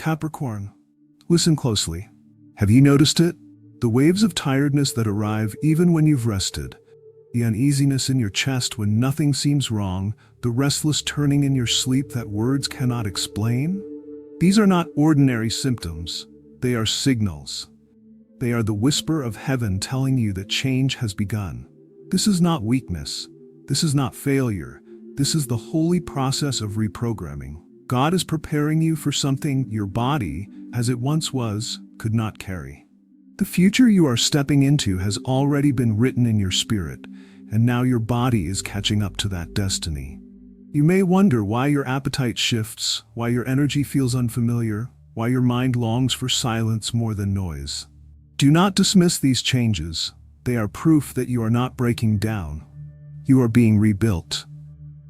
Capricorn, listen closely. Have you noticed it? The waves of tiredness that arrive even when you've rested, the uneasiness in your chest when nothing seems wrong, the restless turning in your sleep that words cannot explain? These are not ordinary symptoms. They are signals. They are the whisper of heaven telling you that change has begun. This is not weakness. This is not failure. This is the holy process of reprogramming. God is preparing you for something your body, as it once was, could not carry. The future you are stepping into has already been written in your spirit, and now your body is catching up to that destiny. You may wonder why your appetite shifts, why your energy feels unfamiliar, why your mind longs for silence more than noise. Do not dismiss these changes. They are proof that you are not breaking down. You are being rebuilt.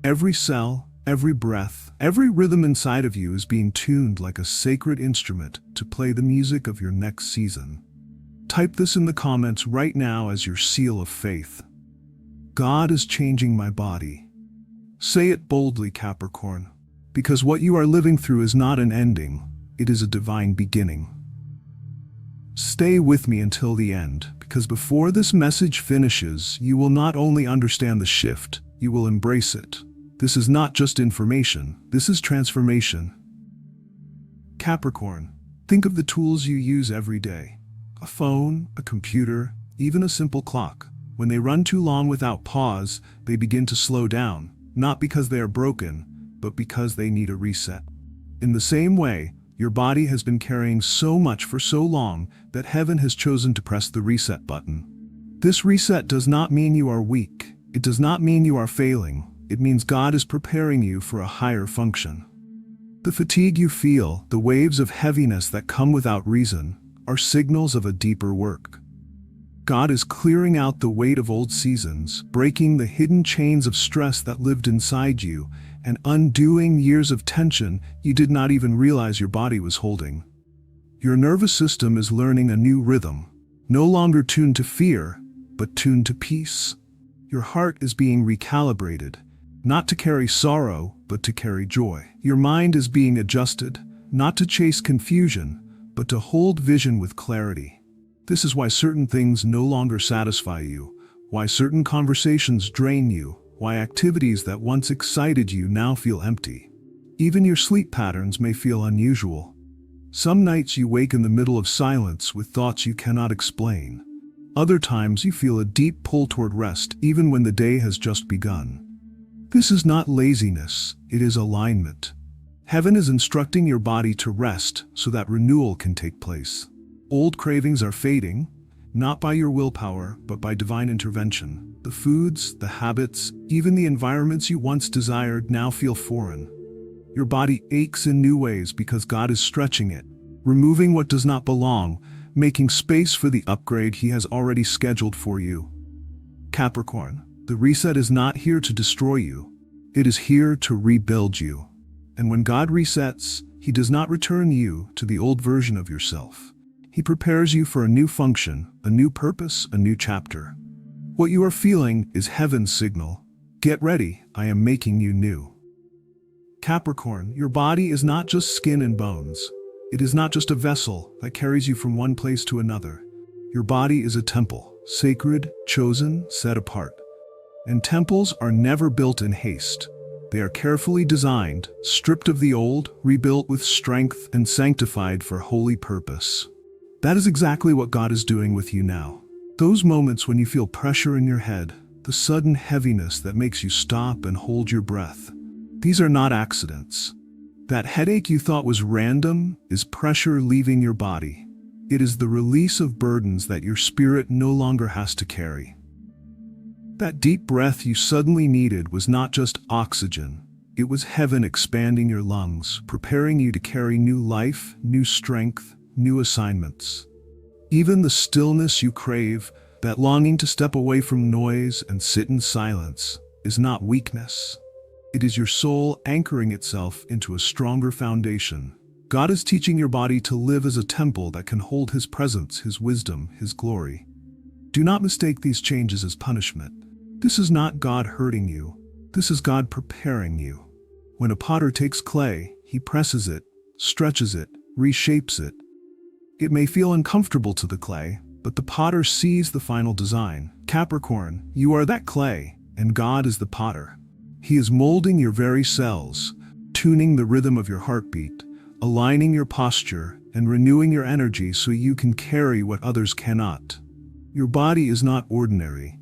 Every cell, every breath, every rhythm inside of you is being tuned like a sacred instrument to play the music of your next season. Type this in the comments right now as your seal of faith. God is changing my body. Say it boldly, Capricorn, because what you are living through is not an ending, it is a divine beginning. Stay with me until the end, because before this message finishes, you will not only understand the shift, you will embrace it. This is not just information, this is transformation. Capricorn, think of the tools you use every day. A phone, a computer, even a simple clock. When they run too long without pause, they begin to slow down, not because they are broken, but because they need a reset. In the same way, your body has been carrying so much for so long that heaven has chosen to press the reset button. This reset does not mean you are weak. It does not mean you are failing. It means God is preparing you for a higher function. The fatigue you feel, the waves of heaviness that come without reason, are signals of a deeper work. God is clearing out the weight of old seasons, breaking the hidden chains of stress that lived inside you, and undoing years of tension you did not even realize your body was holding. Your nervous system is learning a new rhythm, no longer tuned to fear, but tuned to peace. Your heart is being recalibrated, not to carry sorrow, but to carry joy. Your mind is being adjusted, not to chase confusion, but to hold vision with clarity. This is why certain things no longer satisfy you, why certain conversations drain you, why activities that once excited you now feel empty. Even your sleep patterns may feel unusual. Some nights you wake in the middle of silence with thoughts you cannot explain. Other times you feel a deep pull toward rest even when the day has just begun. This is not laziness, it is alignment. Heaven is instructing your body to rest so that renewal can take place. Old cravings are fading, not by your willpower, but by divine intervention. The foods, the habits, even the environments you once desired now feel foreign. Your body aches in new ways because God is stretching it, removing what does not belong, making space for the upgrade He has already scheduled for you. Capricorn, the reset is not here to destroy you. It is here to rebuild you. And when God resets, He does not return you to the old version of yourself. He prepares you for a new function, a new purpose, a new chapter. What you are feeling is heaven's signal. Get ready, I am making you new. Capricorn, your body is not just skin and bones. It is not just a vessel that carries you from one place to another. Your body is a temple, sacred, chosen, set apart. And temples are never built in haste. They are carefully designed, stripped of the old, rebuilt with strength, and sanctified for holy purpose. That is exactly what God is doing with you now. Those moments when you feel pressure in your head, the sudden heaviness that makes you stop and hold your breath. These are not accidents. That headache you thought was random is pressure leaving your body. It is the release of burdens that your spirit no longer has to carry. That deep breath you suddenly needed was not just oxygen. It was heaven expanding your lungs, preparing you to carry new life, new strength, new assignments. Even the stillness you crave, that longing to step away from noise and sit in silence, is not weakness. It is your soul anchoring itself into a stronger foundation. God is teaching your body to live as a temple that can hold His presence, His wisdom, His glory. Do not mistake these changes as punishment. This is not God hurting you. This is God preparing you. When a potter takes clay, he presses it, stretches it, reshapes it. It may feel uncomfortable to the clay, but the potter sees the final design. Capricorn, you are that clay, and God is the potter. He is molding your very cells, tuning the rhythm of your heartbeat, aligning your posture, and renewing your energy so you can carry what others cannot. Your body is not ordinary.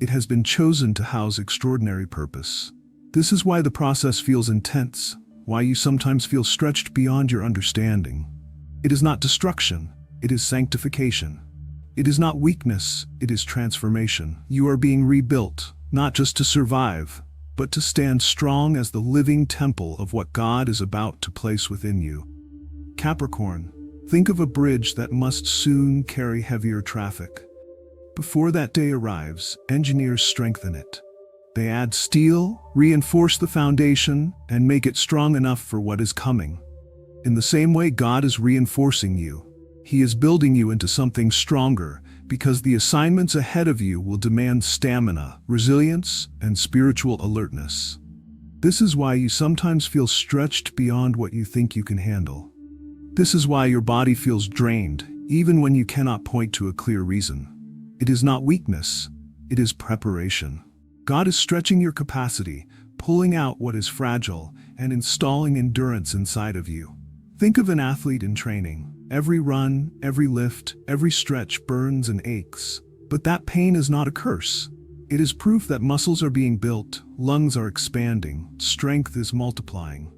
It has been chosen to house extraordinary purpose. This is why the process feels intense, why you sometimes feel stretched beyond your understanding. It is not destruction, it is sanctification. It is not weakness, it is transformation. You are being rebuilt, not just to survive, but to stand strong as the living temple of what God is about to place within you. Capricorn, think of a bridge that must soon carry heavier traffic. Before that day arrives, engineers strengthen it. They add steel, reinforce the foundation, and make it strong enough for what is coming. In the same way, God is reinforcing you. He is building you into something stronger, because the assignments ahead of you will demand stamina, resilience, and spiritual alertness. This is why you sometimes feel stretched beyond what you think you can handle. This is why your body feels drained, even when you cannot point to a clear reason. It is not weakness, it is preparation. God is stretching your capacity, pulling out what is fragile, and installing endurance inside of you. Think of an athlete in training. Every run, every lift, every stretch burns and aches. But that pain is not a curse. It is proof that muscles are being built, lungs are expanding, strength is multiplying.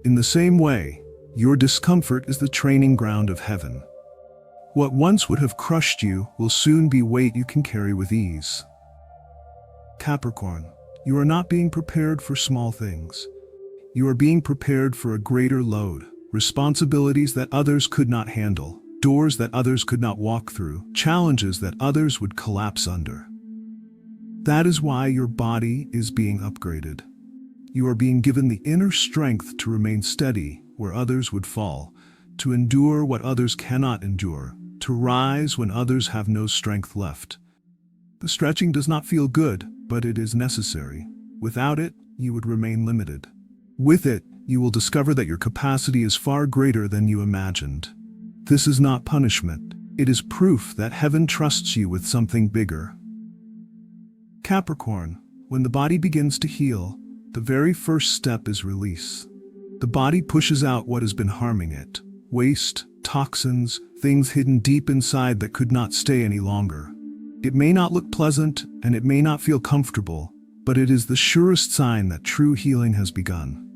In the same way, your discomfort is the training ground of heaven. What once would have crushed you will soon be weight you can carry with ease. Capricorn, you are not being prepared for small things. You are being prepared for a greater load. Responsibilities that others could not handle, doors that others could not walk through, challenges that others would collapse under. That is why your body is being upgraded. You are being given the inner strength to remain steady where others would fall, to endure what others cannot endure, to rise when others have no strength left. The stretching does not feel good, but it is necessary. Without it, you would remain limited. With it, you will discover that your capacity is far greater than you imagined. This is not punishment. It is proof that heaven trusts you with something bigger. Capricorn, when the body begins to heal, the very first step is release. The body pushes out what has been harming it. Waste, toxins, things hidden deep inside that could not stay any longer. It may not look pleasant, and it may not feel comfortable, but it is the surest sign that true healing has begun.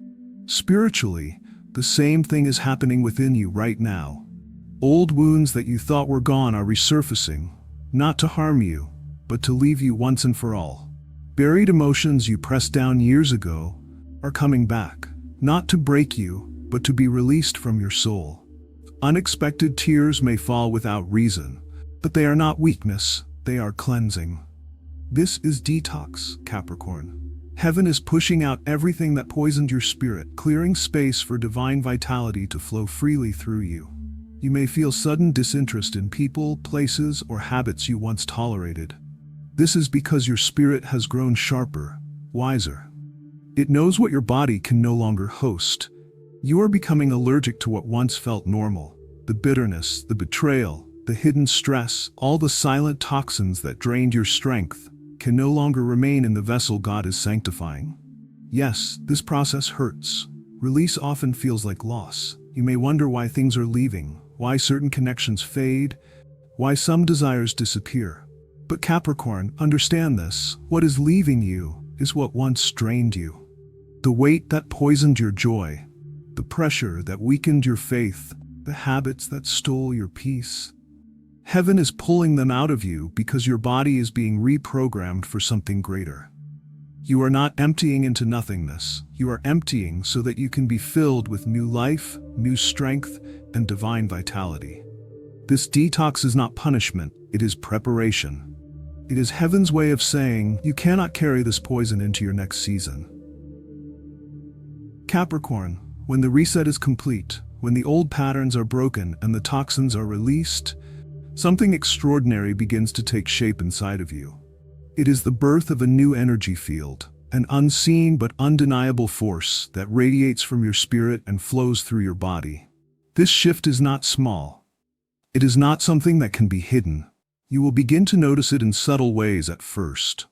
Spiritually, the same thing is happening within you right now. Old wounds that you thought were gone are resurfacing, not to harm you, but to leave you once and for all. Buried emotions you pressed down years ago are coming back, not to break you, but to be released from your soul. Unexpected tears may fall without reason, but they are not weakness, they are cleansing. This is detox, Capricorn. Heaven is pushing out everything that poisoned your spirit, clearing space for divine vitality to flow freely through you. You may feel sudden disinterest in people, places, or habits you once tolerated. This is because your spirit has grown sharper, wiser. It knows what your body can no longer host. You are becoming allergic to what once felt normal. The bitterness, the betrayal, the hidden stress, all the silent toxins that drained your strength, can no longer remain in the vessel God is sanctifying. Yes, this process hurts. Release often feels like loss. You may wonder why things are leaving, why certain connections fade, why some desires disappear. But Capricorn, understand this. What is leaving you is what once drained you. The weight that poisoned your joy, the pressure that weakened your faith, the habits that stole your peace. Heaven is pulling them out of you because your body is being reprogrammed for something greater. You are not emptying into nothingness. You are emptying so that you can be filled with new life, new strength, and divine vitality. This detox is not punishment, it is preparation. It is heaven's way of saying, you cannot carry this poison into your next season. Capricorn, when the reset is complete, when the old patterns are broken and the toxins are released, something extraordinary begins to take shape inside of you. It is the birth of a new energy field, an unseen but undeniable force that radiates from your spirit and flows through your body. This shift is not small. It is not something that can be hidden. You will begin to notice it in subtle ways at first.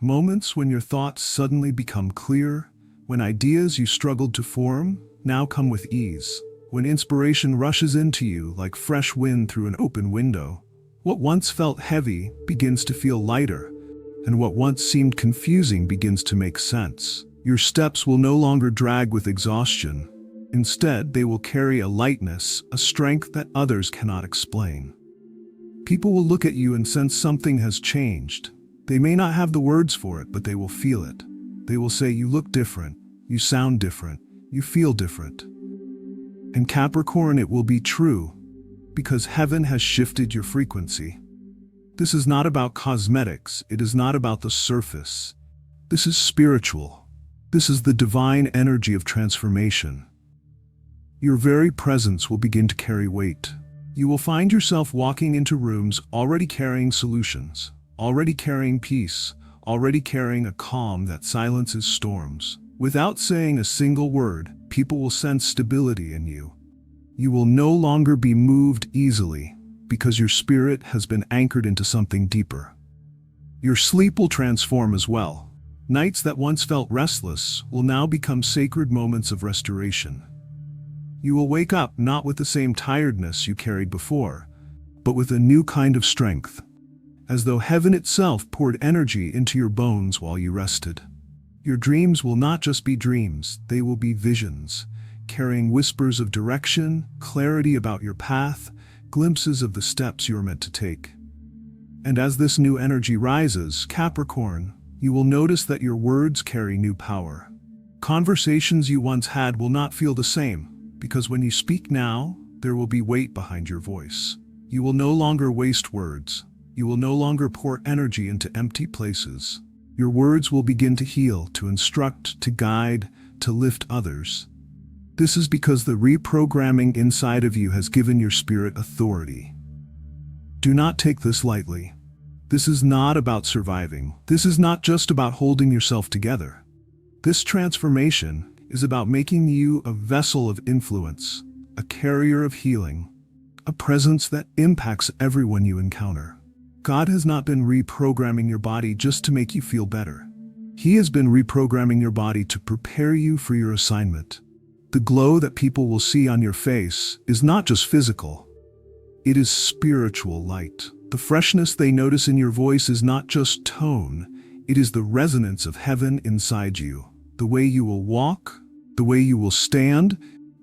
Moments when your thoughts suddenly become clear, when ideas you struggled to form now come with ease, when inspiration rushes into you like fresh wind through an open window. What once felt heavy begins to feel lighter, and what once seemed confusing begins to make sense. Your steps will no longer drag with exhaustion. Instead, they will carry a lightness, a strength that others cannot explain. People will look at you and sense something has changed. They may not have the words for it, but they will feel it. They will say, "You look different, you sound different, you feel different." And Capricorn, it will be true, because heaven has shifted your frequency. This is not about cosmetics, it is not about the surface. This is spiritual. This is the divine energy of transformation. Your very presence will begin to carry weight. You will find yourself walking into rooms already carrying solutions, already carrying peace, already carrying a calm that silences storms. Without saying a single word, people will sense stability in you. You will no longer be moved easily because your spirit has been anchored into something deeper. Your sleep will transform as well. Nights that once felt restless will now become sacred moments of restoration. You will wake up not with the same tiredness you carried before, but with a new kind of strength, as though heaven itself poured energy into your bones while you rested. Your dreams will not just be dreams, they will be visions, carrying whispers of direction, clarity about your path, glimpses of the steps you are meant to take. And as this new energy rises, Capricorn, you will notice that your words carry new power. Conversations you once had will not feel the same, because when you speak now, there will be weight behind your voice. You will no longer waste words. You will no longer pour energy into empty places. Your words will begin to heal, to instruct, to guide, to lift others. This is because the reprogramming inside of you has given your spirit authority. Do not take this lightly. This is not about surviving. This is not just about holding yourself together. This transformation is about making you a vessel of influence, a carrier of healing, a presence that impacts everyone you encounter. God has not been reprogramming your body just to make you feel better. He has been reprogramming your body to prepare you for your assignment. The glow that people will see on your face is not just physical. It is spiritual light. The freshness they notice in your voice is not just tone. It is the resonance of heaven inside you. The way you will walk, the way you will stand,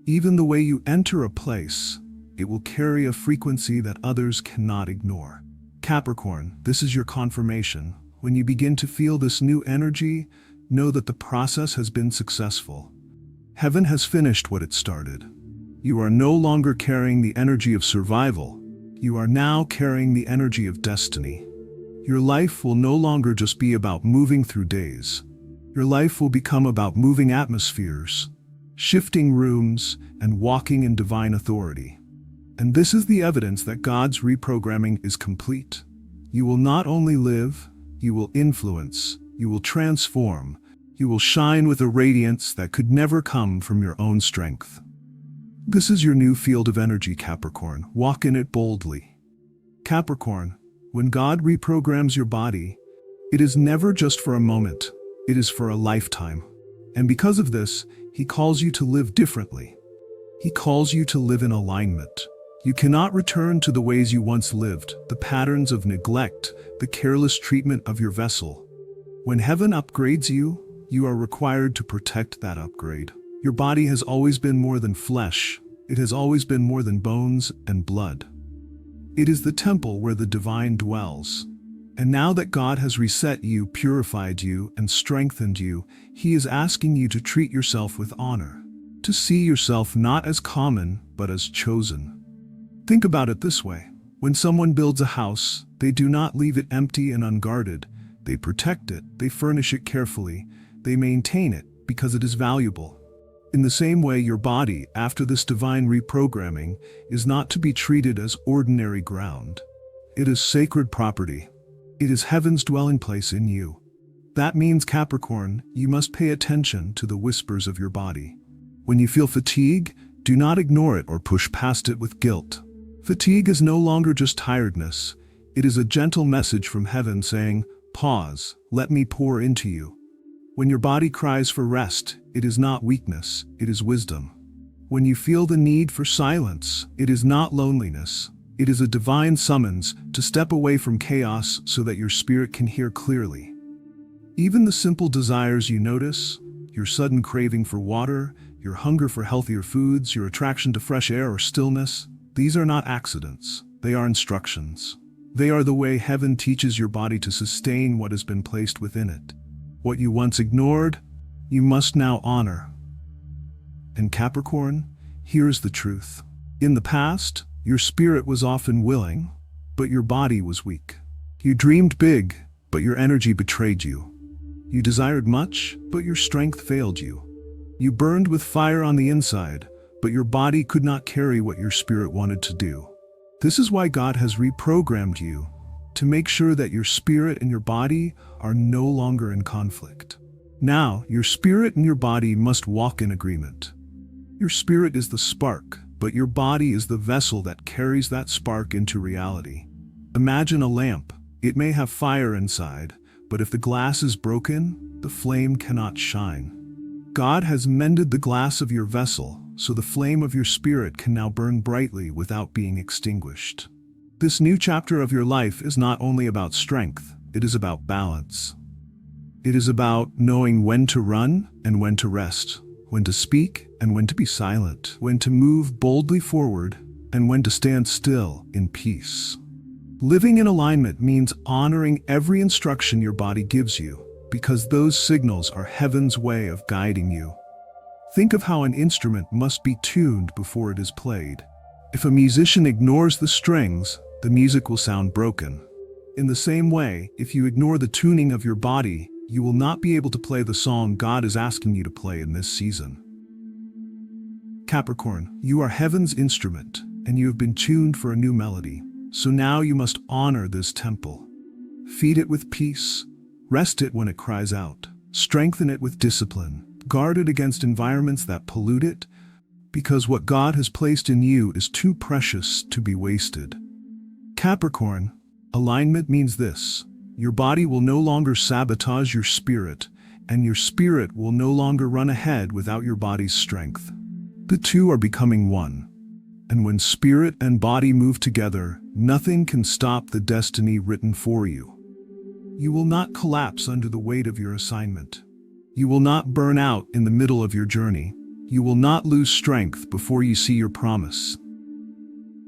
even the way you enter a place, it will carry a frequency that others cannot ignore. Capricorn, this is your confirmation. When you begin to feel this new energy, know that the process has been successful. Heaven has finished what it started. You are no longer carrying the energy of survival. You are now carrying the energy of destiny. Your life will no longer just be about moving through days. Your life will become about moving atmospheres, shifting rooms, and walking in divine authority. And this is the evidence that God's reprogramming is complete. You will not only live, you will influence, you will transform, you will shine with a radiance that could never come from your own strength. This is your new field of energy, Capricorn. Walk in it boldly. Capricorn, when God reprograms your body, it is never just for a moment. It is for a lifetime. And because of this, He calls you to live differently. He calls you to live in alignment. You cannot return to the ways you once lived, the patterns of neglect, the careless treatment of your vessel. When heaven upgrades you, you are required to protect that upgrade. Your body has always been more than flesh. It has always been more than bones and blood. It is the temple where the divine dwells. And now that God has reset you, purified you, and strengthened you, He is asking you to treat yourself with honor, to see yourself not as common, but as chosen. Think about it this way. When someone builds a house, they do not leave it empty and unguarded. They protect it, they furnish it carefully, they maintain it because it is valuable. In the same way, your body, after this divine reprogramming, is not to be treated as ordinary ground. It is sacred property. It is heaven's dwelling place in you. That means, Capricorn, you must pay attention to the whispers of your body. When you feel fatigue, Do not ignore it or push past it with guilt. Fatigue is no longer just tiredness. It is a gentle message from heaven saying, "Pause, let me pour into you." When your body cries for rest, it is not weakness, it is wisdom. When you feel the need for silence, it is not loneliness. It is a divine summons to step away from chaos so that your spirit can hear clearly. Even the simple desires you notice, your sudden craving for water, your hunger for healthier foods, your attraction to fresh air or stillness, these are not accidents. They are instructions. They are the way heaven teaches your body to sustain what has been placed within it. What you once ignored, you must now honor. And Capricorn, here is the truth. In the past, your spirit was often willing, but your body was weak. You dreamed big, but your energy betrayed you. You desired much, but your strength failed you. You burned with fire on the inside, but your body could not carry what your spirit wanted to do. This is why God has reprogrammed you, to make sure that your spirit and your body are no longer in conflict. Now, your spirit and your body must walk in agreement. Your spirit is the spark, but your body is the vessel that carries that spark into reality. Imagine a lamp. It may have fire inside, but if the glass is broken, the flame cannot shine. God has mended the glass of your vessel, so the flame of your spirit can now burn brightly without being extinguished. This new chapter of your life is not only about strength, it is about balance. It is about knowing when to run and when to rest, when to speak and when to be silent, when to move boldly forward and when to stand still in peace. Living in alignment means honoring every instruction your body gives you, because those signals are heaven's way of guiding you. Think of how an instrument must be tuned before it is played. If a musician ignores the strings, the music will sound broken. In the same way, if you ignore the tuning of your body, you will not be able to play the song God is asking you to play in this season. Capricorn, you are heaven's instrument, and you have been tuned for a new melody. So now you must honor this temple. Feed it with peace, rest it when it cries out, strengthen it with discipline, guard it against environments that pollute it, because what God has placed in you is too precious to be wasted. Capricorn, alignment means this: your body will no longer sabotage your spirit, and your spirit will no longer run ahead without your body's strength. The two are becoming one. And when spirit and body move together, nothing can stop the destiny written for you. You will not collapse under the weight of your assignment. You will not burn out in the middle of your journey. You will not lose strength before you see your promise.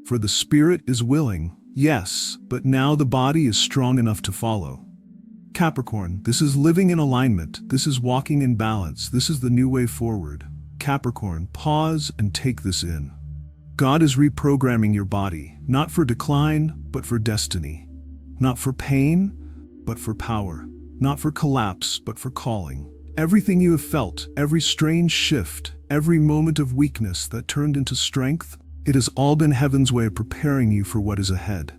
For the spirit is willing, yes, but now the body is strong enough to follow. Capricorn, this is living in alignment. This is walking in balance. This is the new way forward. Capricorn, pause and take this in. God is reprogramming your body, not for decline, but for destiny. Not for pain, but for power. Not for collapse, but for calling. Everything you have felt, every strange shift, every moment of weakness that turned into strength, it has all been heaven's way of preparing you for what is ahead.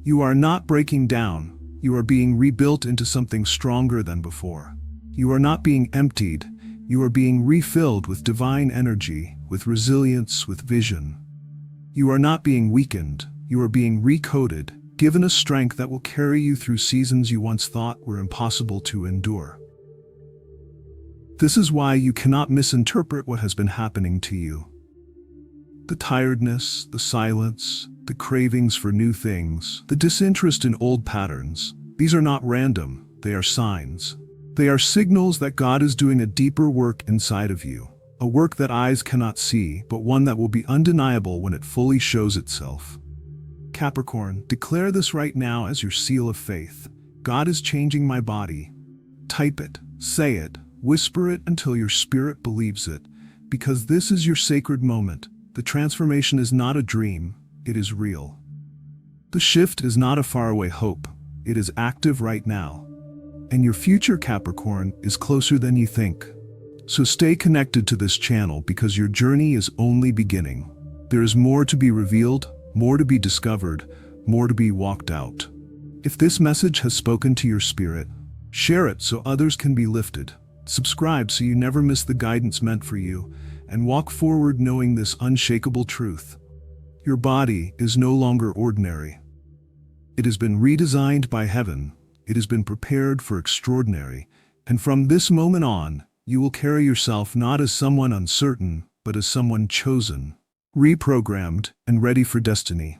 You are not breaking down. You are being rebuilt into something stronger than before. You are not being emptied. You are being refilled with divine energy, with resilience, with vision. You are not being weakened. You are being recoded, given a strength that will carry you through seasons you once thought were impossible to endure. This is why you cannot misinterpret what has been happening to you. The tiredness, the silence, the cravings for new things, the disinterest in old patterns, these are not random, they are signs. They are signals that God is doing a deeper work inside of you. A work that eyes cannot see, but one that will be undeniable when it fully shows itself. Capricorn, declare this right now as your seal of faith. God is changing my body. Type it, say it, whisper it until your spirit believes it, because this is your sacred moment. The transformation is not a dream, it is real. The shift is not a faraway hope, it is active right now. And your future, Capricorn, is closer than you think. So stay connected to this channel because your journey is only beginning. There is more to be revealed, more to be discovered, more to be walked out. If this message has spoken to your spirit, share it so others can be lifted. Subscribe so you never miss the guidance meant for you. and walk forward knowing this unshakable truth. Your body is no longer ordinary. It has been redesigned by heaven. It has been prepared for extraordinary. And from this moment on, you will carry yourself not as someone uncertain, but as someone chosen, reprogrammed, and ready for destiny.